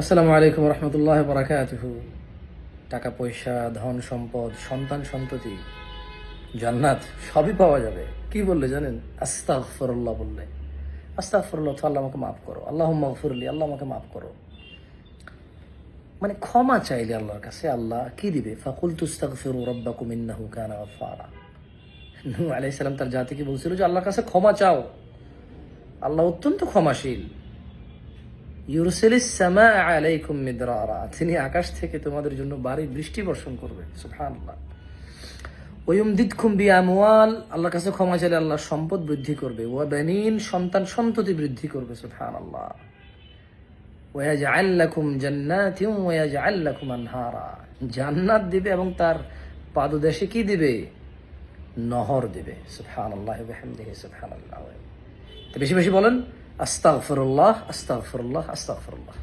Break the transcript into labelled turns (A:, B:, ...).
A: আসসালামু আলাইকুম রহমতুল্লাহ বারাকাতুহু। টাকা পয়সা, ধন সম্পদ, সন্তান সন্ততি, জান্নাত সবই পাওয়া যাবে। কি বললে জানেন? আস্তাগফিরুল্লাহ বললে। আস্তাগফিরুল্লাহ, তো আল্লাহ আমাকে মাফ করো, আল্লাহুম্মা গফিরলি, আল্লাহ আমাকে মাফ করো। মানে ক্ষমা চাইলে আল্লাহর কাছে আল্লাহ কি দিবে? ফাকুলতু আস্তাগফিরু রাব্বাকুম ইন্নাহু কানা গাফফারা। নূহ আলাইহিস সালাম তার জাতিকে বলছিল যে আল্লাহর কাছে ক্ষমা চাও, আল্লাহ অত্যন্ত ক্ষমাশীল। ইউরসিলিস সামা আলাইকুম মিদরারা, তিনি আকাশ থেকে তোমাদের জন্য ভারী বৃষ্টি বর্ষণ করবে। সুবহানাল্লাহ। ওয়ুমদিদকুম বিআমওয়াল, আল্লাহর কাছে ক্ষমা চাইলে আল্লাহ সম্পদ বৃদ্ধি করবে। ওয়া বানিন, সন্তান সন্ততি বৃদ্ধি করবে। সুবহানাল্লাহ। ওয়া ইয়াজআল লাকুম জান্নাতিন ওয়া ইয়াজআল লাকুম আনহারা, জান্নাত দিবে এবং তার পাদদেশে কি দিবে? নহর দিবে। সুবহানাল্লাহ ওয়া বিহামদিহি সুবহানাল্লাহ। তো বেশি বেশি বলেন আস্তাগফিরুল্লাহ, আস্তাগফিরুল্লাহ, আস্তাগফিরুল্লাহ।